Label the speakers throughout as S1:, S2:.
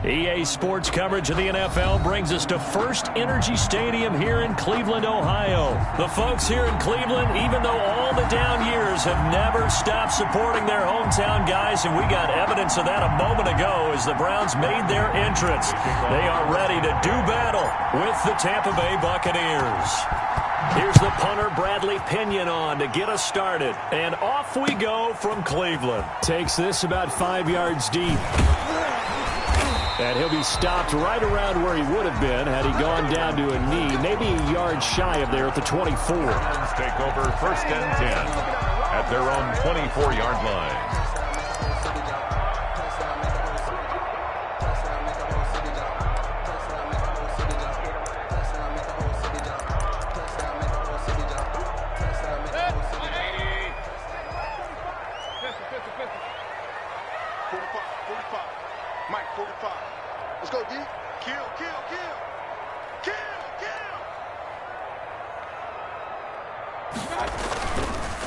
S1: EA Sports coverage of the NFL brings us to First Energy Stadium here in Cleveland, Ohio. The folks here in Cleveland, even though all the down years, have never stopped supporting their hometown guys, and we got evidence of that a moment ago as the Browns made their entrance. They are ready to do battle with the Tampa Bay Buccaneers. Here's the punter, Bradley Pinion, on to get us started. And off we go from Cleveland. Takes this about 5 yards deep. And he'll be stopped right around where he would have been had he gone down to a knee, maybe a yard shy of there at the 24.
S2: Browns take over 1st and 10 at their own 24-yard line.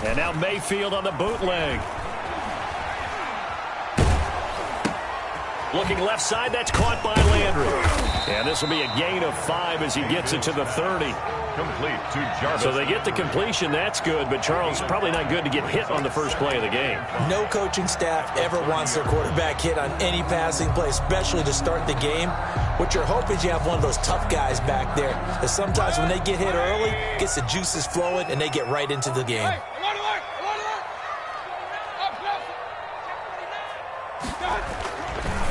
S1: And now Mayfield on the bootleg. Looking left side, that's caught by Landry. And this will be a gain of 5 as he gets it to the 30.
S2: Complete to Jarvis.
S1: So they get the completion, that's good, but Charles, probably not good to get hit on the first play of the game.
S3: No coaching staff ever wants their quarterback hit on any passing play, especially to start the game. What you're hoping is you have one of those tough guys back there that sometimes when they get hit early, gets the juices flowing, and they get right into the game.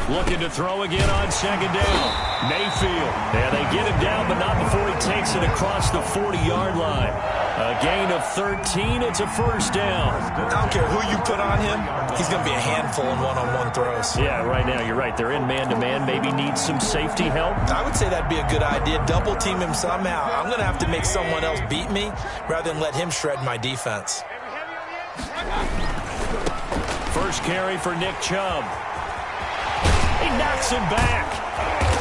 S1: Looking to throw again on 2nd down. Mayfield. And they get him down, but not before he takes it across the 40-yard line. A gain of 13. It's a 1st down.
S3: I don't care who you put on him. He's going to be a handful in one-on-one throws.
S1: Yeah, right now you're right. They're in man-to-man. Maybe need some safety help.
S3: I would say that'd be a good idea. Double team him somehow. I'm going to have to make someone else beat me rather than let him shred my defense.
S1: First carry for Nick Chubb. He knocks him back.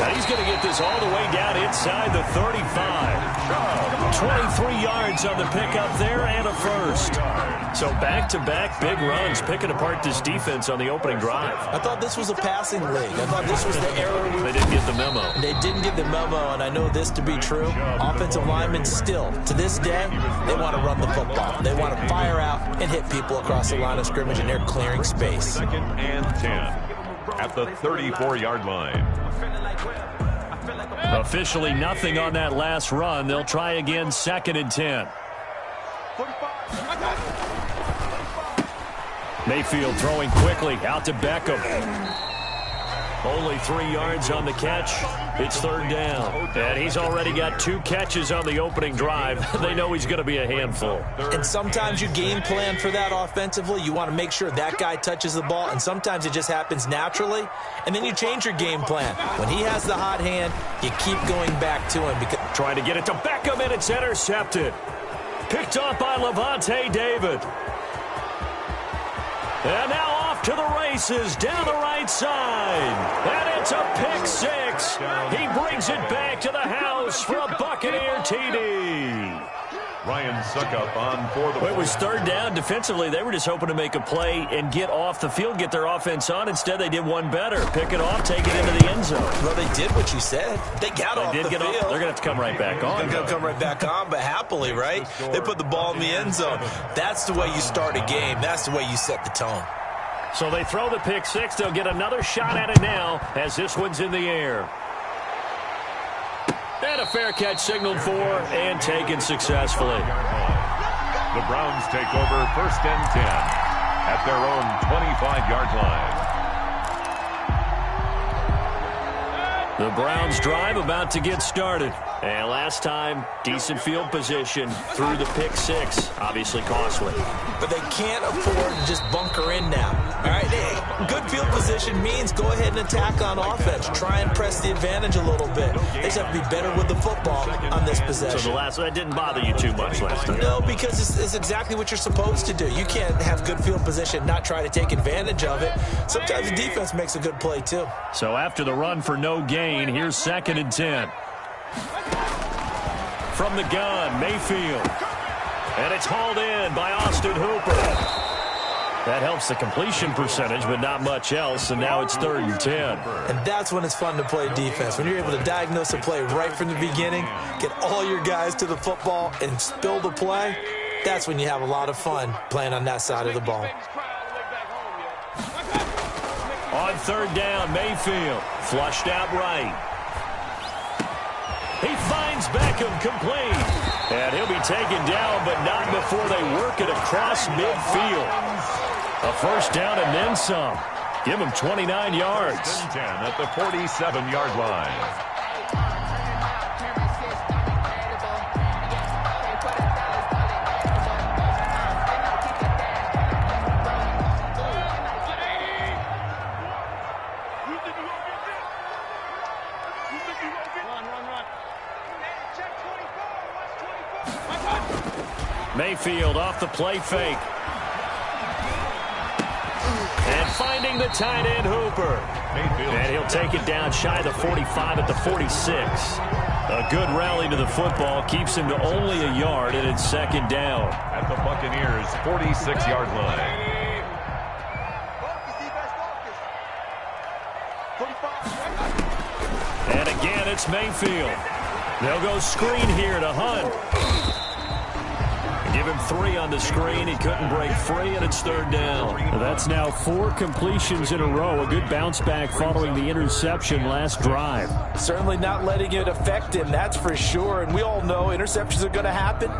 S1: Now he's going to get this all the way down inside the 35. 23 yards on the pickup there and a 1st. So back-to-back big runs, picking apart this defense on the opening drive.
S3: I thought this was a passing league. I thought this was the error.
S1: They didn't get the memo.
S3: They didn't get the memo, and I know this to be true. Offensive linemen still, to this day, they want to run the football. They want to fire out and hit people across the line of scrimmage, and they're clearing space.
S2: 2nd and 10. At the 34-yard line.
S1: Officially nothing on that last run. They'll try again 2nd and 10. Mayfield throwing quickly out to Beckham. Only 3 yards on the catch. It's 3rd down. And he's already got 2 catches on the opening drive. They know he's going to be a handful.
S3: And sometimes you game plan for that offensively. You want to make sure that guy touches the ball, and sometimes it just happens naturally. And then you change your game plan. When he has the hot hand, you keep going back to him. Because
S1: trying to get it to Beckham, and it's intercepted. Picked off by Levante David. And now off to the races down the right side. And it's a pick 6. He brings it back to the house for a Buccaneer TD.
S2: Ryan Suckup on for the...
S1: It was 3rd down. Defensively, they were just hoping to make a play and get off the field, get their offense on. Instead, they did one better. Pick it off, take it into the end zone.
S3: Well, they did what you said. They got off the field.
S1: They're going to have to come right back on.
S3: They're going to come right back on, but happily, right? They put the ball in the end zone. That's the way you start a game. That's the way you set the tone.
S1: So they throw the pick 6. They'll get another shot at it now as this one's in the air. And a fair catch signaled for and taken successfully.
S2: The Browns take over 1st and 10 at their own 25-yard line.
S1: The Browns drive about to get started. And last time, decent field position through the pick 6. Obviously costly.
S3: But they can't afford to just bunker in now. All right, good field position means go ahead and attack on offense. Try and press the advantage a little bit. They just have to be better with the football on this possession.
S1: So that didn't bother you too much last time?
S3: No, because it's exactly what you're supposed to do. You can't have good field position, not try to take advantage of it. Sometimes the defense makes a good play, too.
S1: So after the run for no gain, here's 2nd and 10. From the gun, Mayfield. And it's hauled in by Austin Hooper. That helps the completion percentage, but not much else, and now it's 3rd and 10.
S3: And that's when it's fun to play defense. When you're able to diagnose a play right from the beginning, get all your guys to the football, and spill the play, that's when you have a lot of fun playing on that side of the ball.
S1: On 3rd down, Mayfield flushed out right. He finds Beckham complete. And he'll be taken down, but not before they work it across midfield. A 1st down and then some. Give him 29 yards.
S2: 10 at the 47-yard line.
S1: Mayfield off the play fake. And finding the tight end Hooper. And he'll take it down shy of the 45 at the 46. A good rally to the football keeps him to only a yard, and it's 2nd down.
S2: At the Buccaneers' 46-yard line.
S1: And again, it's Mayfield. They'll go screen here to Hunt. Give him 3 on the screen. He couldn't break free, and it's 3rd down.
S4: That's now 4 completions in a row. A good bounce back following the interception last drive.
S3: Certainly not letting it affect him, that's for sure. And we all know interceptions are going to happen.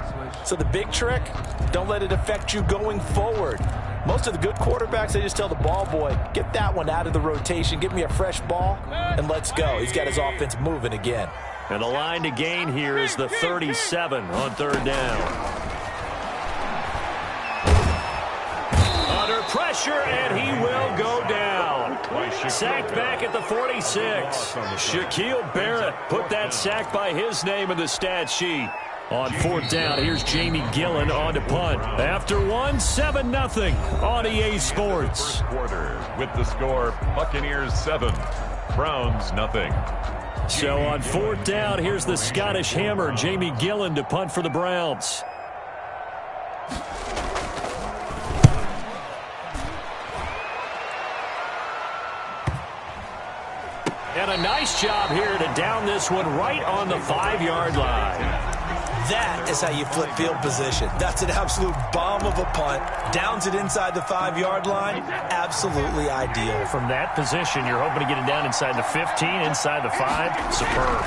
S3: So the big trick, don't let it affect you going forward. Most of the good quarterbacks, they just tell the ball boy, get that one out of the rotation, give me a fresh ball, and let's go. He's got his offense moving again.
S1: And the line to gain here is the 37 on 3rd down. Pressure, and he will go down. Sacked back at the 46. Shaquille Barrett put that sack by his name in the stat sheet. On 4th down, here's Jamie Gillen on to punt. After 7-0 on EA Sports.
S2: Quarter with the score, Buccaneers 7, Browns 0.
S1: So on 4th down, here's the Scottish Hammer, Jamie Gillen, to punt for the Browns. And a nice job here to down this one right on the 5-yard line.
S3: That is how you flip field position. That's an absolute bomb of a punt. Downs it inside the 5-yard line. Absolutely ideal.
S1: From that position, you're hoping to get it down inside the 15, inside the 5. Superb.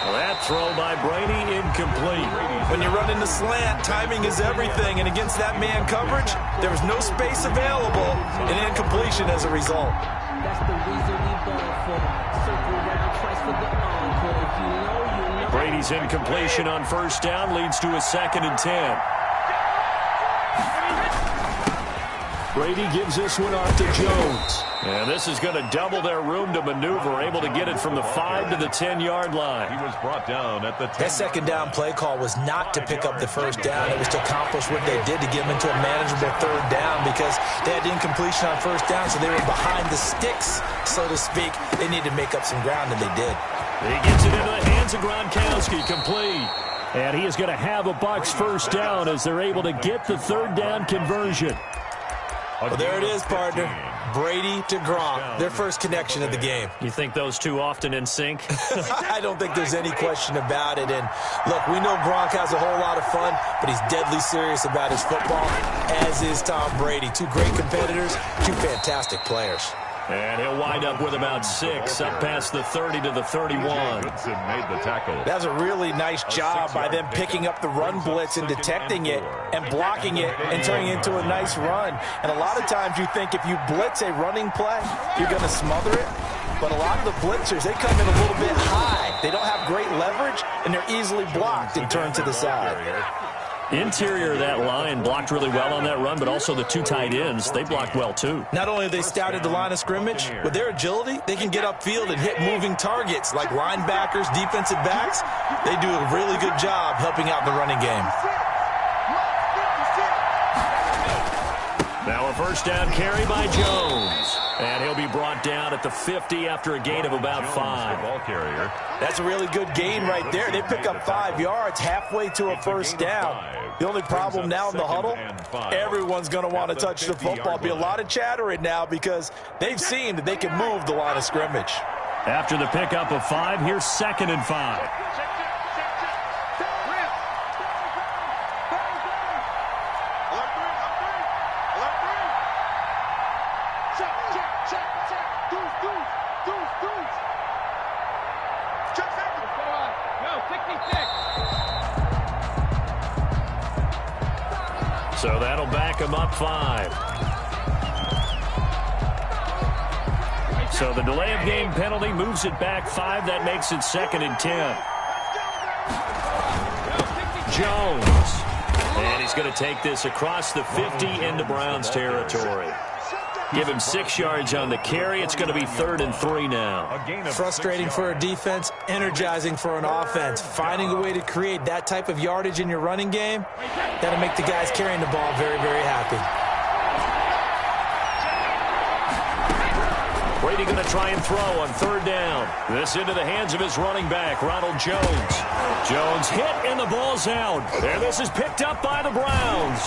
S1: Well, that throw by Brady incomplete.
S3: When you run in the slant, timing is everything. And against that man coverage, there was no space available. An incompletion as a result.
S5: That's the reason we ball for. Circle around twice for the encore. If you know, you know.
S1: Brady's incompletion on 1st down leads to a 2nd and 10. Brady gives this one off to Jones. And this is going to double their room to maneuver, able to get it from the 5 to the 10-yard line.
S2: He was brought down at the 10.
S3: That 2nd down play call was not to pick up the 1st down. It was to accomplish what they did to get them into a manageable 3rd down because they had incompletion on 1st down, so they were behind the sticks, so to speak. They needed to make up some ground, and they did.
S1: He gets it into the hands of Gronkowski, complete. And he is going to have a Bucs 1st down as they're able to get the 3rd down conversion.
S3: Well, there it is, partner. Brady to Gronk, their first connection of the game.
S1: You think those two often in sync?
S3: I don't think there's any question about it. And, look, we know Gronk has a whole lot of fun, but he's deadly serious about his football, as is Tom Brady. 2 great competitors, 2 fantastic players.
S1: And he'll wind up with about 6, up past the 30 to the 31.
S2: Goodson made the tackle.
S3: That's a really nice job by them picking up the run blitz and detecting it and blocking it and turning it into a nice run. And a lot of times you think if you blitz a running play, you're going to smother it. But a lot of the blitzers, they come in a little bit high. They don't have great leverage, and they're easily blocked and turned to the side.
S1: Interior of that line blocked really well on that run, but also the 2 tight ends, they blocked well too.
S3: Not only have they scouted the line of scrimmage, with their agility, they can get upfield and hit moving targets like linebackers, defensive backs. They do a really good job helping out the running game.
S1: Now a 1st down carry by Jones. And he'll be brought down at the 50 after a gain of about 5.
S2: Ball carrier.
S3: That's a really good gain right there. They pick up 5 yards halfway to a first down. The only problem now in the huddle, everyone's going to want to touch the football. Be a lot of chattering now because they've seen that they can move the line of scrimmage.
S1: After the pickup of 5, here's 2nd and 5. So that'll back him up 5. So the delay of game penalty moves it back 5. That makes it 2nd and 10. Jones. And he's going to take this across the 50 into Browns territory. Give him 6 yards on the carry. It's going to be 3rd and 3 now.
S3: Frustrating for a defense, energizing for an offense. Finding a way to create that type of yardage in your running game, that'll make the guys carrying the ball very, very happy.
S1: Brady going to try and throw on 3rd down. This into the hands of his running back, Ronald Jones. Jones hit and the ball's out. And this is picked up by the Browns.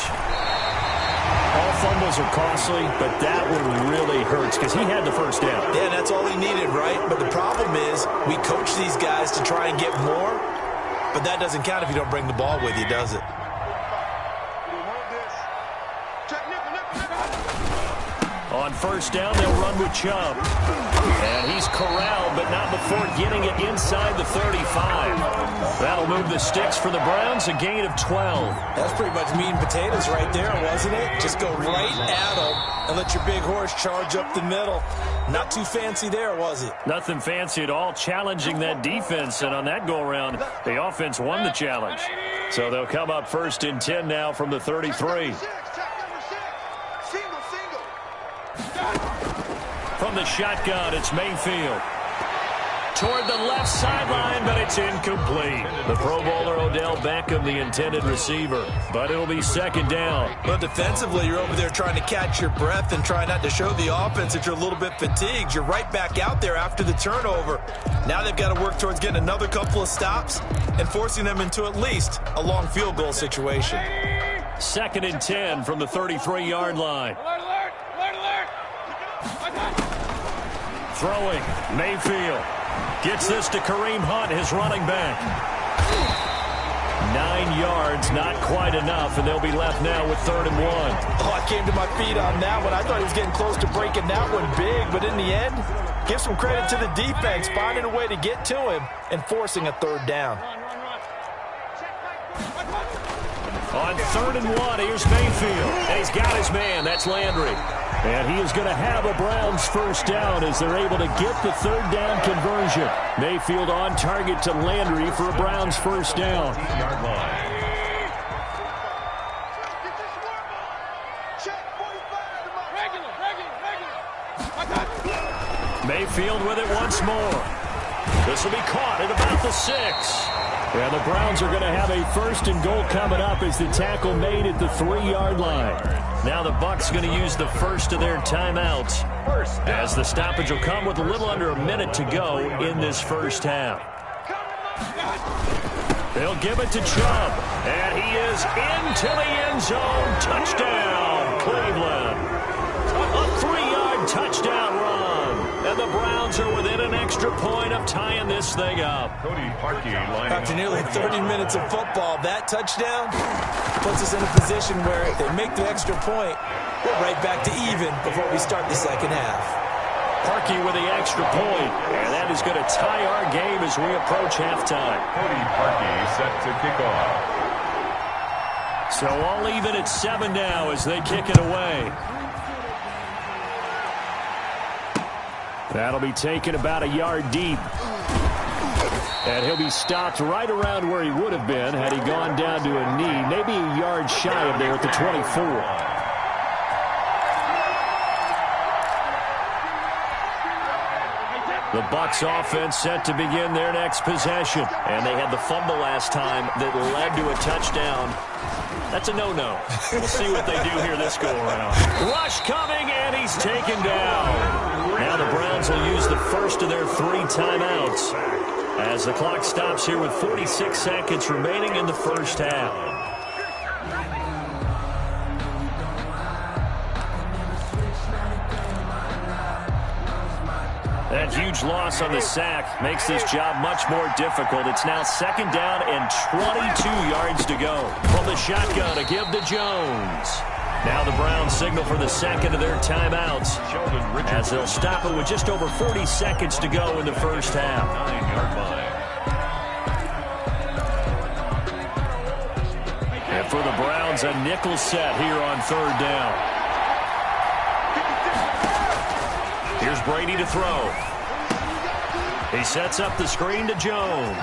S1: All fumbles are costly, but that one really hurts because he had the first down.
S3: Yeah, that's all he needed, right? But the problem is we coach these guys to try and get more, but that doesn't count if you don't bring the ball with you, does it?
S1: On 1st down, they'll run with Chubb. And he's corralled, but not before getting it inside the 35. That'll move the sticks for the Browns, a gain of 12.
S3: That's pretty much meat and potatoes right there, wasn't it? Just go right at them and let your big horse charge up the middle. Not too fancy there, was it?
S1: Nothing fancy at all, challenging that defense. And on that go-around, the offense won the challenge. So they'll come up 1st and 10 now from the 33. From the shotgun, it's Mayfield. Toward the left sideline, but it's incomplete. The Pro Bowler Odell Beckham, the intended receiver. But it'll be 2nd down.
S3: Well, defensively, you're over there trying to catch your breath and try not to show the offense that you're a little bit fatigued. You're right back out there after the turnover. Now they've got to work towards getting another couple of stops and forcing them into at least a long field goal situation.
S1: 2nd and 10 from the 33-yard line. Throwing, Mayfield. Gets this to Kareem Hunt, his running back. 9 yards, not quite enough, and they'll be left now with 3rd and 1.
S3: Oh, I came to my feet on that one. I thought he was getting close to breaking that one big, but in the end, give some credit to the defense, finding a way to get to him and forcing a 3rd down.
S1: On 3rd and 1, here's Mayfield. And he's got his man. That's Landry. And he is going to have a Browns 1st down as they're able to get the 3rd down conversion. Mayfield on target to Landry for a Browns 1st down. Mayfield with it once more. This will be caught at about the 6. Yeah, the Browns are going to have a 1st and goal coming up as the tackle made at the 3-yard line. Now the Bucs going to use the first of their timeouts as the stoppage will come with a little under a minute to go in this first half. They'll give it to Chubb, and he is into the end zone. Touchdown, Cleveland. A 3-yard touchdown run. And the Browns are within an extra point of tying this thing up.
S3: After nearly 30 minutes of football, that touchdown puts us in a position where if they make the extra point, we're right back to even before we start the second half.
S1: Parkey with the extra point, and that is going to tie our game as we approach halftime.
S2: Cody Parkey set to kick off.
S1: So all even at 7 now as they kick it away. That'll be taken about a yard deep. And he'll be stopped right around where he would have been had he gone down to a knee, maybe a yard shy of there at the 24. The Bucs offense set to begin their next possession. And they had the fumble last time that led to a touchdown. That's a no-no. We'll see what they do here this go-around. Rush coming, and he's taken down. Now the Browns will use the first of their 3 timeouts as the clock stops here with 46 seconds remaining in the first half. That huge loss on the sack makes this job much more difficult. It's now 2nd down and 22 yards to go. From the shotgun, a give to Jones. Now the Browns signal for the second of their timeouts as they'll stop it with just over 40 seconds to go in the first half.
S2: 9-yard line.
S1: And for the Browns, a nickel set here on 3rd down. Here's Brady to throw. He sets up the screen to Jones.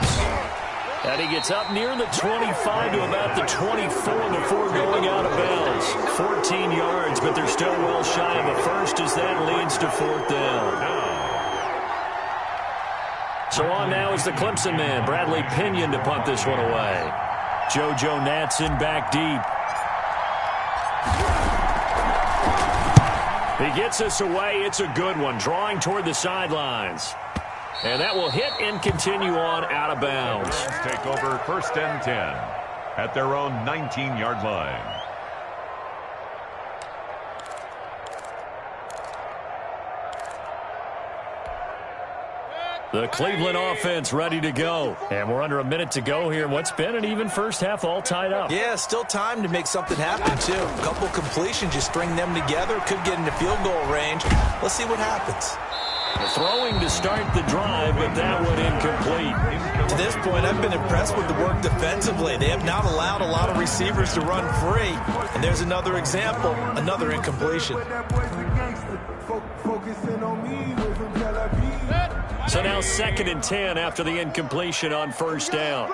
S1: And he gets up near the 25 to about the 24 before going out of bounds. 14 yards, but they're still well shy of a first as that leads to 4th down. So on now is the Clemson man, Bradley Pinion, to punt this one away. JoJo Natson back deep. He gets us away. It's a good one, drawing toward the sidelines. And that will hit and continue on out of bounds.
S2: Take over 1st and 10 at their own 19-yard line.
S1: The Cleveland offense ready to go. And we're under a minute to go here in what's been an even first half, all tied up.
S3: Yeah, still time to make something happen, too. A couple completions, you string them together, could get into field goal range. Let's see what happens.
S1: Throwing to start the drive, but that one incomplete.
S3: To this point, I've been impressed with the work defensively. They have not allowed a lot of receivers to run free. And there's another example, another incompletion.
S1: So now 2nd and 10 after the incompletion on 1st down.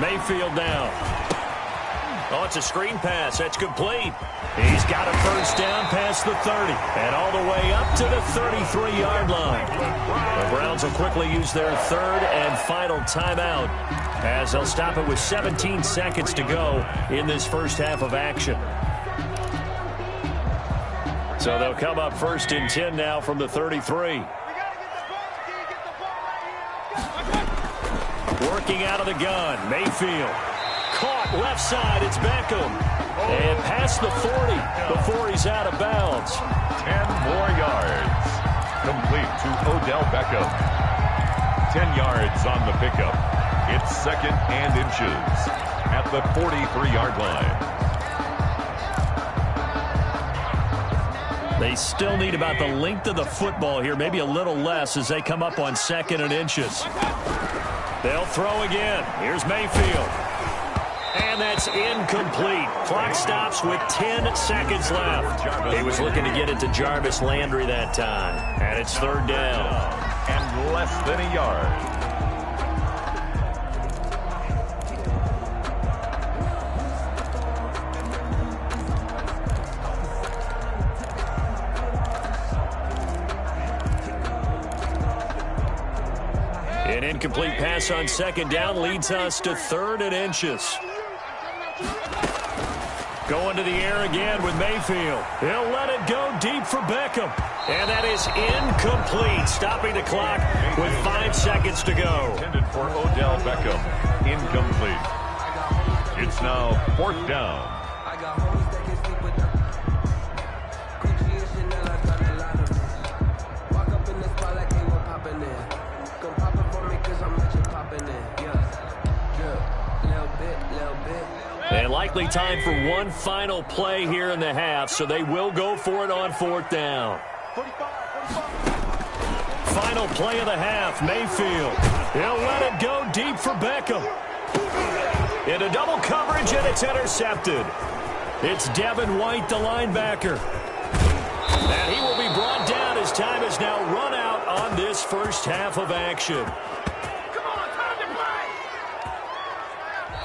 S1: Mayfield now. Oh, it's a screen pass. That's complete. He's got a 1st down past the 30 and all the way up to the 33-yard line. The Browns will quickly use their 3rd and final timeout as they'll stop it with 17 seconds to go in this first half of action. So they'll come up 1st and 10 now from the 33. Working out of the gun, Mayfield. Caught left side, it's Beckham. And past the 40 before he's out of bounds.
S2: 10 more yards. Complete to Odell Beckham. 10 yards on the pickup. It's 2nd and inches at the 43-yard line.
S1: They still need about the length of the football here, maybe a little less as they come up on 2nd and inches. They'll throw again. Here's Mayfield. And that's incomplete. Clock stops with 10 seconds left. He was looking to get it to Jarvis Landry that time. And it's 3rd down.
S2: And less than a yard.
S1: An incomplete pass on 2nd down leads us to 3rd and inches. Going to the air again with Mayfield. He'll let it go deep for Beckham. And that is incomplete. Stopping the clock with 5 seconds to go.
S2: Intended for Odell Beckham. Incomplete. It's now 4th down.
S1: And likely time for one final play here in the half, so they will go for it on 4th down. Final play of the half, Mayfield. He'll let it go deep for Beckham. Into double coverage, and it's intercepted. It's Devin White, the linebacker. And he will be brought down as time has now run out on this first half of action.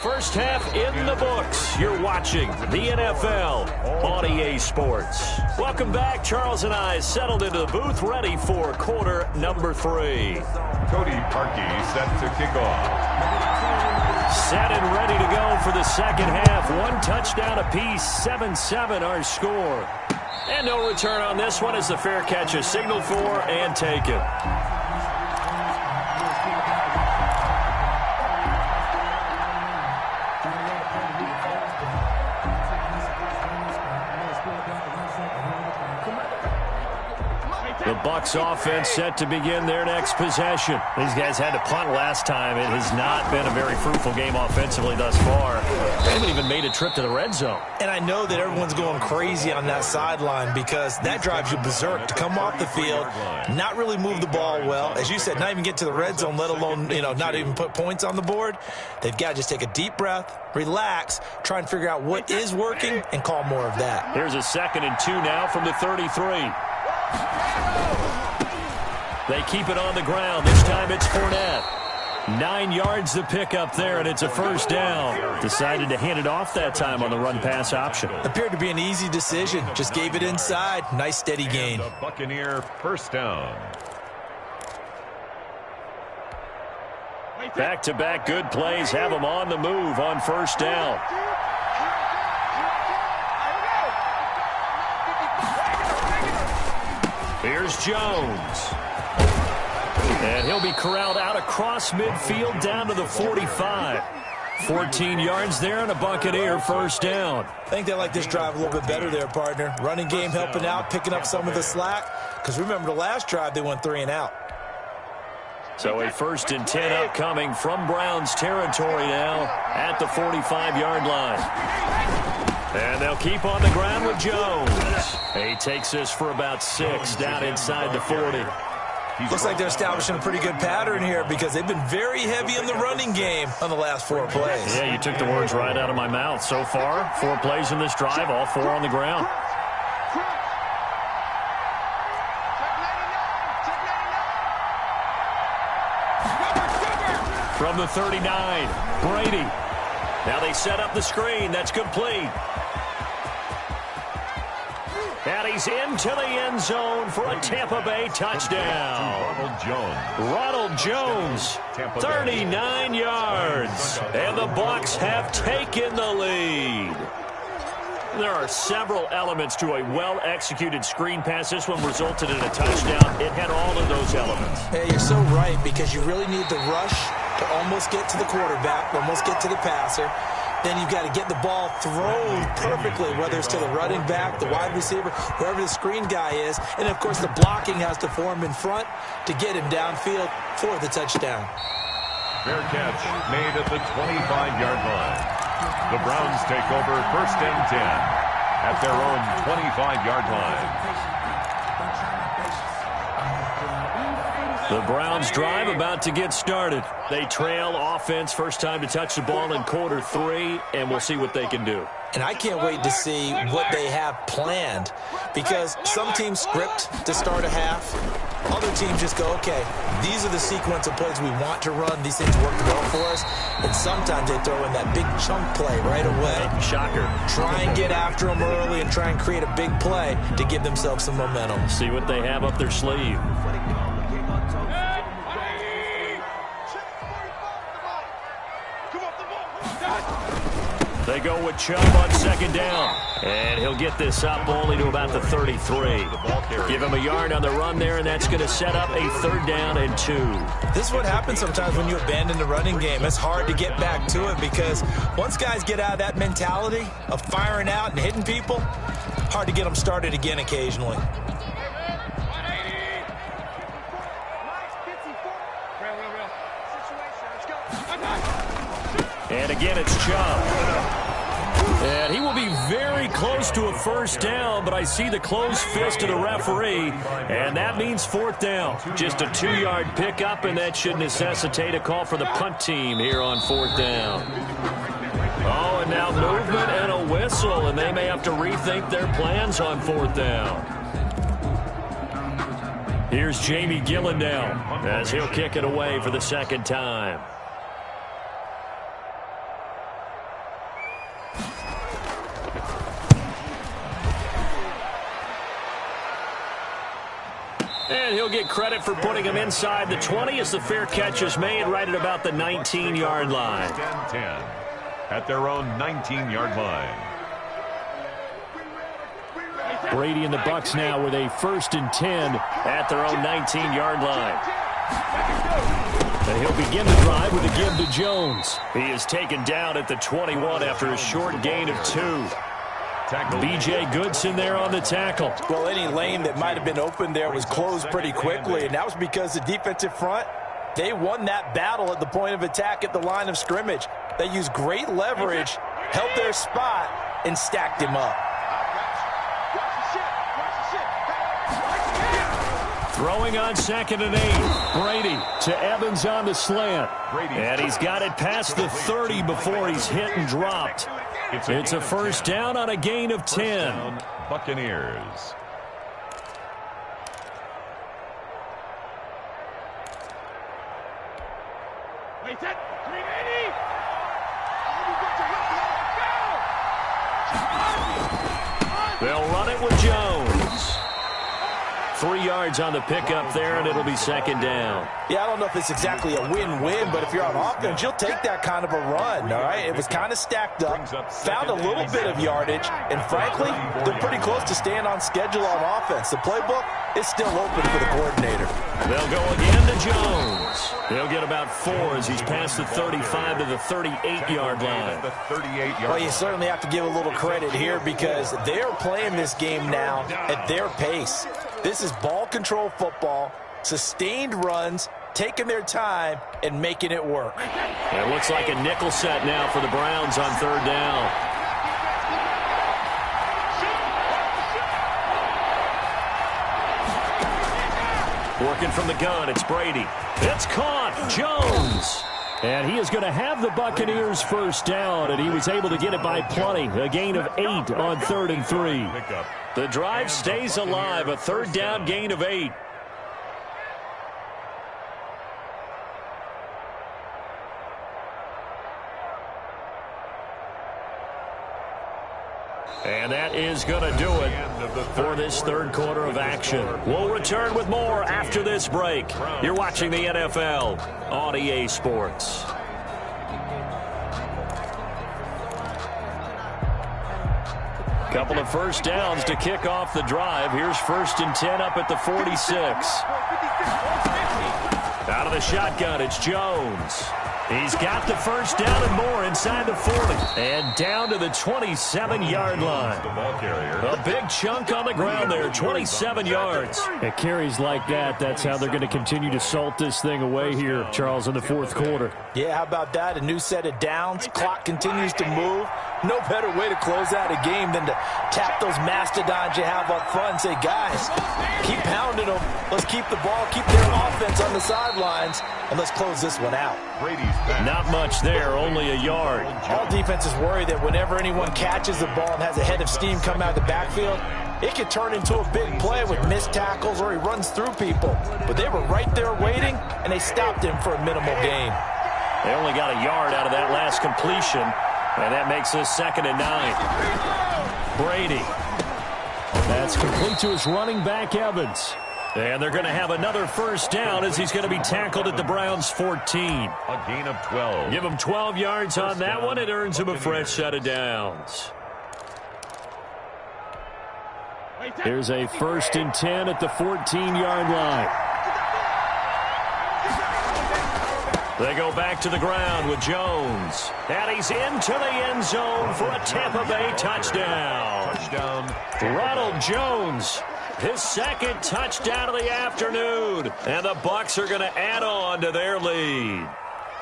S1: First half in the books. You're watching the NFL on EA Sports. Welcome back. Charles and I settled into the booth, ready for quarter number 3.
S2: Cody Parkey set to kick off.
S1: Set and ready to go for the second half. 1 touchdown apiece, 7-7 our score. And no return on this one as the fair catch is signaled for and taken. The Bucs offense set to begin their next possession. These guys had to punt last time. It has not been a very fruitful game offensively thus far. They haven't even made a trip to the red zone.
S3: And I know that everyone's going crazy on that sideline because that drives you berserk to come off the field, not really move the ball well. As you said, not even get to the red zone, let alone, not even put points on the board. They've got to just take a deep breath, relax, try and figure out what is working, and call more of that.
S1: Here's a 2nd and 2 now from the 33. They keep it on the ground. This time it's Fournette. 9 yards to pick up there, and it's a first down. Decided to hand it off that time on the run-pass option.
S3: Appeared to be an easy decision. Just gave it inside. Nice, steady gain.
S2: The Buccaneer first down.
S1: Back-to-back good plays have them on the move on first down. Here's Jones. And he'll be corralled out across midfield down to the 45. 14 yards there and a Buccaneer first down.
S3: I think they like this drive a little bit better there, partner. Running game helping out, picking up some of the slack. Because remember the last drive, they went 3 and out.
S1: So a 1st and 10 upcoming from Browns territory now at the 45-yard line. And they'll keep on the ground with Jones. He takes this for about 6 down inside the 40.
S3: Looks like they're establishing a pretty good pattern here because they've been very heavy in the running game on the last 4 plays.
S1: Yeah, you took the words right out of my mouth. So far, 4 plays in this drive, all 4 on the ground. From the 39, Brady. Now they set up the screen. That's complete. And he's into the end zone for a Tampa Bay touchdown. Ronald Jones, 39 yards. And the Bucs have taken the lead. There are several elements to a well-executed screen pass. This one resulted in a touchdown. It had all of those elements.
S3: Hey, you're so right because you really need the rush to almost get to the quarterback, almost get to the passer. Then you've got to get the ball thrown perfectly, whether it's to the running back, the wide receiver, whoever the screen guy is. And, of course, the blocking has to form in front to get him downfield for the touchdown.
S2: Fair catch made at the 25-yard line. The Browns take over 1st and 10 at their own 25-yard line.
S1: The Browns drive about to get started. They trail offense, first time to touch the ball in quarter 3, and we'll see what they can do.
S3: And I can't wait to see what they have planned because some teams script to start a half. Other teams just go, okay, these are the sequence of plays we want to run. These things work well for us. And sometimes they throw in that big chunk play right away.
S1: Shocker.
S3: Try and get after them early and try and create a big play to give themselves some momentum.
S1: See what they have up their sleeve. They go with Chubb on 2nd down. And he'll get this up only to about the 33. Give him a yard on the run there, and that's going to set up a 3rd down and 2.
S3: This is what happens sometimes when you abandon the running game. It's hard to get back to it because once guys get out of that mentality of firing out and hitting people, hard to get them started again occasionally.
S1: And again, it's Chubb. And he will be very close to a first down, but I see the closed fist of the referee, and that means 4th down. Just a 2-yard pickup, and that should necessitate a call for the punt team here on 4th down. Oh, and now movement and a whistle, and they may have to rethink their plans on 4th down. Here's Jamie Gillen now as he'll kick it away for the 2nd time. and he'll get credit for putting him inside the 20 as the fair catch is made right at about the 19-yard line.
S2: 10 at their own 19-yard line.
S4: Brady and the Bucs now with a 1st and 10
S1: at their own 19-yard line.
S4: And he'll begin the drive with a give to Jones.
S1: He is taken down at the 21 after a short gain of 2. B.J. Goodson there on the tackle.
S3: Well, any lane that might have been open there was closed pretty quickly, and that was because the defensive front, they won that battle at the point of attack at the line of scrimmage. They used great leverage, held their spot, and stacked him up.
S4: Throwing on 2nd and 8. Brady to Evans on the slant.
S1: And he's got it past the 30 before he's hit and dropped. It's a first down on a gain of 10.
S2: Buccaneers.
S6: Wait, that 380.
S1: They'll run it with Jones. 3 yards on the pickup there, and it'll be 2nd down.
S3: Yeah, I don't know if it's exactly a win-win, but if you're on offense, you'll take that kind of a run, all right? It was kind of stacked up, found a little bit of yardage, and frankly, they're pretty close to staying on schedule on offense. The playbook is still open for the coordinator.
S1: They'll go again to Jones. He'll get about 4 as he's past the 35 to the 38-yard line.
S3: Well, you certainly have to give a little credit here because they're playing this game now at their pace. This is ball control football, sustained runs, taking their time, and making it work.
S1: It looks like a nickel set now for the Browns on 3rd down. Working from the gun, it's Brady. It's caught, Jones.
S4: And he is going to have the Buccaneers first down, and he was able to get it by plenty. A gain of 8 on 3rd and 3.
S1: The drive stays alive, a 3rd down gain of 8. And that is going to do it for this 3rd quarter of action. We'll return with more after this break. You're watching the NFL on EA Sports. Couple of first downs to kick off the drive. Here's 1st and 10 up at the 46. Out of the shotgun, it's Jones. He's got the first down and more inside the 40. And down to the 27-yard line. A big chunk on the ground there, 27 yards.
S4: It carries like that. That's how they're going to continue to salt this thing away here, Charles, in the 4th quarter.
S3: Yeah, how about that? A new set of downs. Clock continues to move. No better way to close out a game than to tap those mastodons you have up front and say, guys, keep pounding them. Let's keep the ball, keep their offense on the sidelines, and let's close this one out.
S1: Not much there, only a yard.
S3: All defenses worry that whenever anyone catches the ball and has a head of steam come out of the backfield, it could turn into a big play with missed tackles or he runs through people. But they were right there waiting, and they stopped him for a minimal gain.
S1: They only got a yard out of that last completion, and that makes this 2nd and 9. Brady.
S4: That's complete to his running back, Evans.
S1: And they're going to have another first down as he's going to be tackled at the Browns' 14.
S2: A gain of 12.
S1: Give him 12 yards on that one. It earns him a fresh set of downs.
S4: Here's a 1st and 10 at the 14-yard line.
S1: They go back to the ground with Jones. And he's into the end zone for a Tampa Bay touchdown. Ronald Jones, his 2nd touchdown of the afternoon. And the Bucs are going to add on to their lead.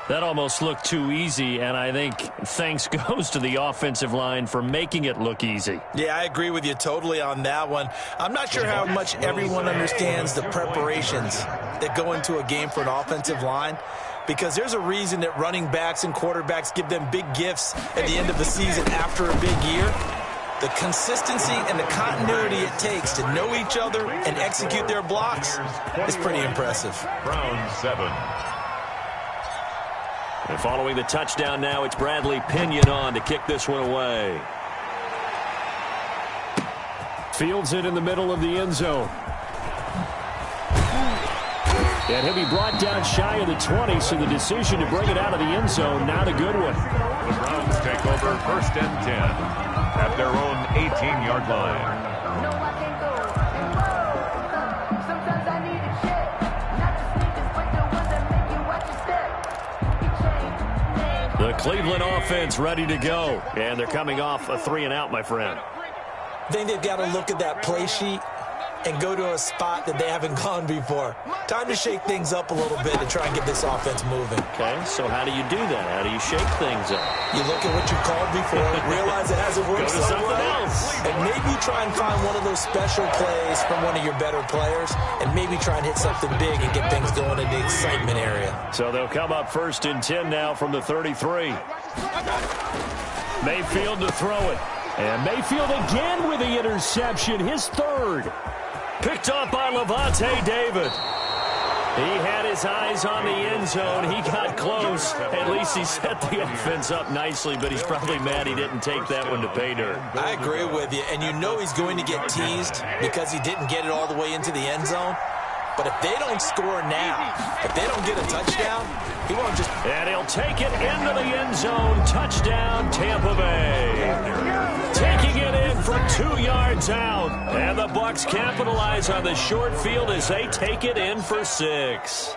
S4: That almost looked too easy, and I think thanks goes to the offensive line for making it look easy.
S3: Yeah, I agree with you totally on that one. I'm not sure how much everyone understands the preparations that go into a game for an offensive line, because there's a reason that running backs and quarterbacks give them big gifts at the end of the season after a big year. The consistency and the continuity it takes to know each other and execute their blocks is pretty impressive.
S2: Browns 7.
S1: And following the touchdown now, it's Bradley Pinion on to kick this one away.
S4: Fields it in the middle of the end zone. And he'll be brought down shy of the 20, so the decision to bring it out of the end zone, not a good one.
S2: The Browns take over 1st and 10 at their own 18-yard line.
S7: No, I can't go. And whoa, sometimes I need a check. Not the sneakers, but the ones that make you watch your step.
S1: The Cleveland offense ready to go. And they're coming off a 3-and-out, my friend.
S3: I think they've got to look at that play sheet and go to a spot that they haven't gone before. Time to shake things up a little bit to try and get this offense moving.
S1: Okay, so how do you do that? How do you shake things up?
S3: You look at what you called before, realize it hasn't worked
S1: Go to
S3: so
S1: something
S3: well,
S1: else.
S3: and maybe you try and find one of those special plays from one of your better players, and maybe try and hit something big and get things going in the excitement area.
S1: So they'll come up 1st and 10 now from the 33. Mayfield to throw it.
S4: And Mayfield again with the interception, his 3rd.
S1: Picked up by Levante David. He had his eyes on the end zone. He got close. At least he set the offense up nicely, but he's probably mad he didn't take that one to pay dirt.
S3: I agree with you, and you know he's going to get teased because he didn't get it all the way into the end zone. But if they don't score now, if they don't get a touchdown, he won't just...
S1: And he'll take it into the end zone. Touchdown, Tampa Bay. Taking it in from 2 yards out. And the Bucs capitalize on the short field as they take it in for 6.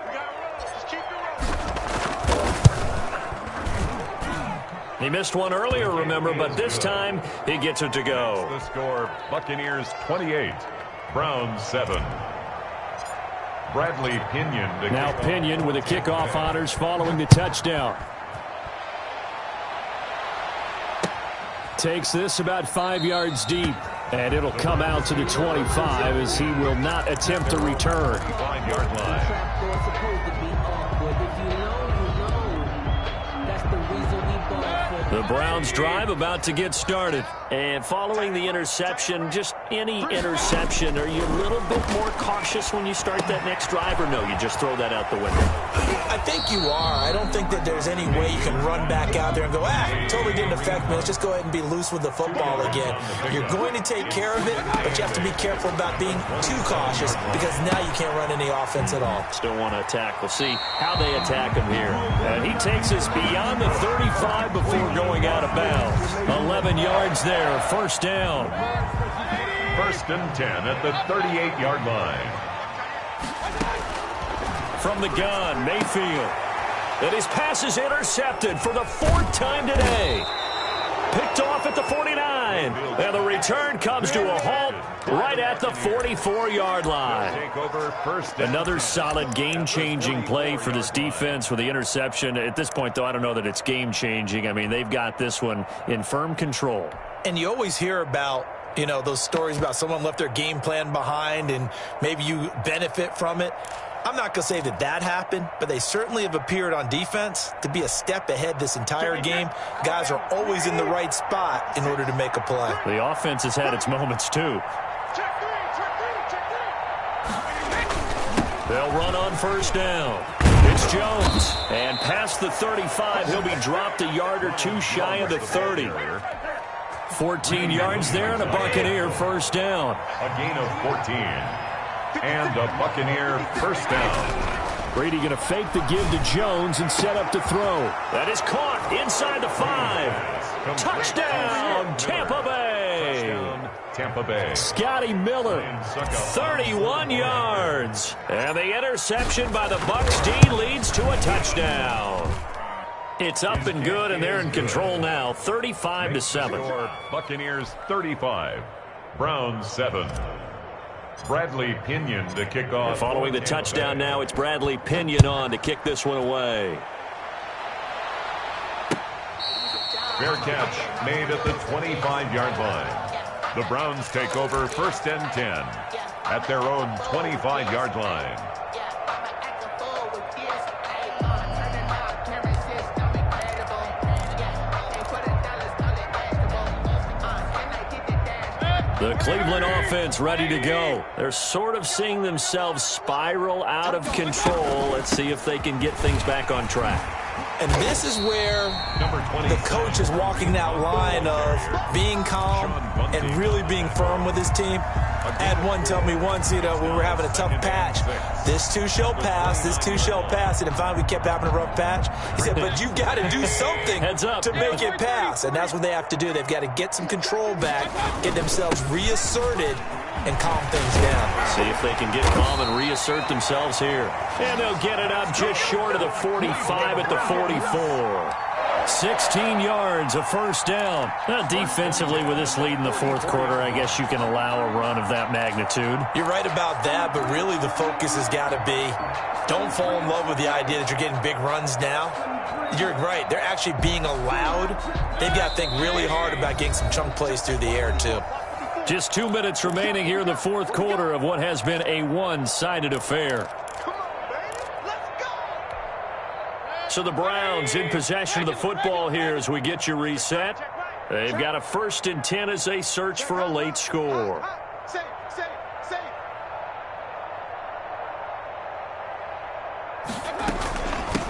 S1: He missed one earlier, remember, but this time he gets it to go.
S2: The score, Buccaneers 28, Browns 7. Bradley Pinion.
S4: Now Pinion with the kickoff honors following the touchdown. Takes this about 5 yards deep. And it'll come out to the 25 as he will not attempt to return.
S2: 5-yard line.
S1: The Browns drive about to get started. And following the interception, just any interception, are you a little bit more cautious when you start that next drive, or no, you just throw that out the window?
S3: I think you are. I don't think that there's any way you can run back out there and go, totally didn't affect me. Let's just go ahead and be loose with the football again. You're going to take care of it, but you have to be careful about being too cautious because now you can't run any offense at all.
S1: Still want to attack. We'll see how they attack him here. And he takes us beyond the 35 before going out of bounds. 11 yards there, 1st down.
S2: 1st and 10 at the 38-yard line.
S1: From the gun, Mayfield. And his pass is intercepted for the 4th time today. Picked off at the 49. And the return comes to a halt right at the 44-yard line. Another solid game-changing play for this defense with the interception. At this point, though, I don't know that it's game-changing. I mean, they've got this one in firm control.
S3: And you always hear about, you know, those stories about someone left their game plan behind and maybe you benefit from it. I'm not going to say that that happened, but they certainly have appeared on defense to be a step ahead this entire game. Guys are always in the right spot in order to make a play.
S1: The offense has had its moments, too. They'll run on 1st down. It's Jones. And past the 35, he'll be dropped a yard or 2 shy of the 30. 14 yards there and a Buccaneer 1st down.
S2: A gain of 14. And a Buccaneer 1st down.
S4: Brady going to fake the give to Jones and set up to throw.
S1: That is caught inside the 5. Touchdown, Tampa Bay.
S2: Touchdown, Tampa Bay.
S4: Scotty Miller.
S1: 31 yards. And the interception by the Bucs D leads to a touchdown. It's up and good, and they're in control now, 35-7.
S2: Buccaneers 35, Browns 7. Bradley Pinion to kick off.
S1: And following the touchdown now, it's Bradley Pinion on to kick this one away.
S2: Fair catch made at the 25-yard line. The Browns take over 1st and 10 at their own 25-yard line.
S1: The Cleveland offense ready to go. They're sort of seeing themselves spiral out of control. Let's see if they can get things back on track.
S3: And this is where the coach is walking that line of being calm and really being firm with his team. I had one tell me once, when we were having a tough patch, this too shall pass, this too shall pass. And finally we kept having a rough patch. He said, but you got to do something to make it pass. And that's what they have to do. They've got to get some control back, get themselves reasserted, and calm things down.
S1: See if they can get calm and reassert themselves here. And they'll get it up just short of the 45 at the 44. 16 yards, a first down. Now, defensively, with this lead in the fourth quarter, I guess you can allow a run of that magnitude.
S3: You're right about that, but really the focus has got to be don't fall in love with the idea that you're getting big runs now. You're right. They're actually being allowed. They've got to think really hard about getting some chunk plays through the air, too.
S1: Just 2 minutes remaining here in the fourth quarter of what has been a one-sided affair. So the Browns in possession of the football here as we get you reset. They've got a 1st and 10 as they search for a late score.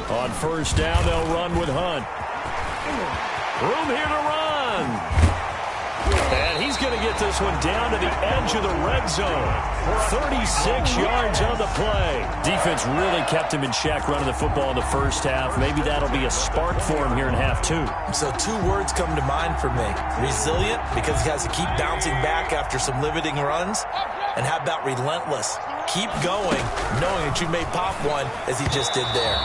S1: On first down, they'll run with Hunt. Room here to run. And he's going to get this one down to the edge of the red zone. 36 yards on the play. Defense really kept him in check running the football in the first half. Maybe that'll be a spark for him here in half two.
S3: So 2 words come to mind for me. Resilient, because he has to keep bouncing back after some limiting runs. And how about relentless? Keep going, knowing that you may pop one as he just did there.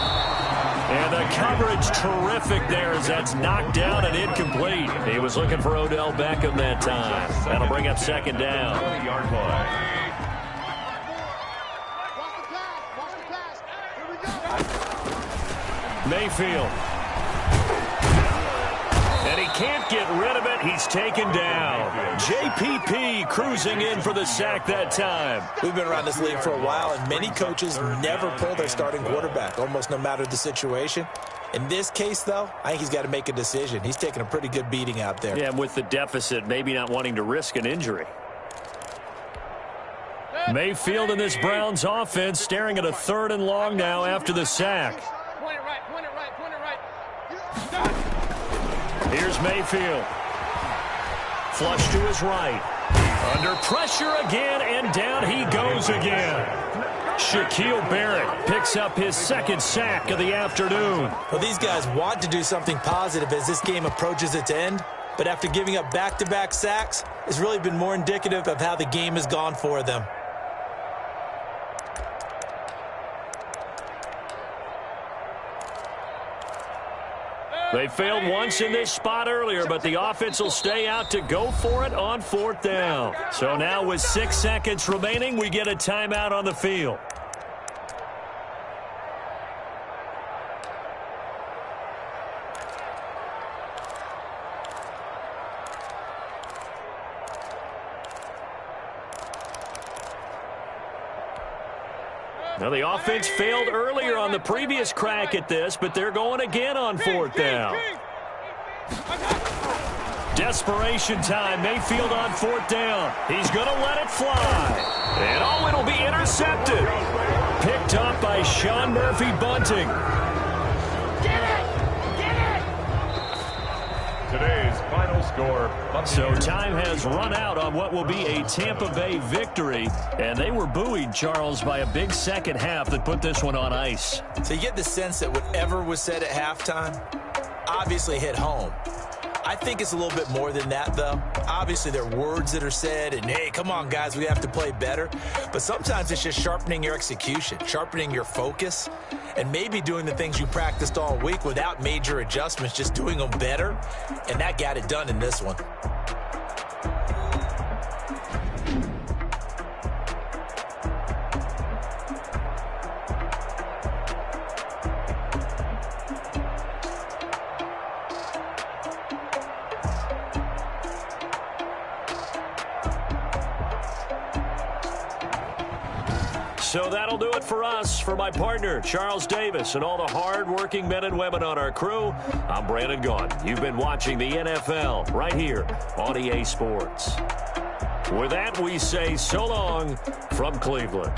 S1: And the coverage terrific there as that's knocked down and incomplete. He was looking for Odell Beckham that time. That'll bring up second down.
S2: 20-yard line.
S1: Mayfield. And he can't get rid of it. He's taken down. JPP cruising in for the sack that time.
S3: We've been around this league for a while, and many coaches never pull their starting quarterback, almost no matter the situation. In this case, though, I think he's got to make a decision. He's taking a pretty good beating out there.
S1: Yeah, and with the deficit, maybe not wanting to risk an injury. Mayfield in this Browns offense staring at a 3rd and long now after the sack. Here's Mayfield. Flush to his right. Under pressure again, and down he goes again. Shaquille Barrett picks up his 2nd sack of the afternoon.
S3: Well, these guys want to do something positive as this game approaches its end, but after giving up back-to-back sacks, it's really been more indicative of how the game has gone for them.
S1: They failed once in this spot earlier, but the offense will stay out to go for it on 4th down. So now with 6 seconds remaining, we get a timeout on the field. Now, the offense failed earlier on the previous crack at this, but they're going again on 4th down. Desperation time. Mayfield on 4th down. He's going to let it fly. And, it'll be intercepted. Picked up by Sean Murphy-Bunting.
S2: Today's final score.
S1: So time has run out on what will be a Tampa Bay victory. And they were buoyed, Charles, by a big second half that put this one on ice.
S3: So you get the sense that whatever was said at halftime obviously hit home. I think it's a little bit more than that, though. Obviously, there are words that are said, and, hey, come on, guys, we have to play better. But sometimes it's just sharpening your execution, sharpening your focus, and maybe doing the things you practiced all week without major adjustments, just doing them better. And that got it done in this one.
S1: So that'll do it for us. For my partner, Charles Davis, and all the hard-working men and women on our crew, I'm Brandon Gaudin. You've been watching the NFL right here on EA Sports. With that, we say so long from Cleveland.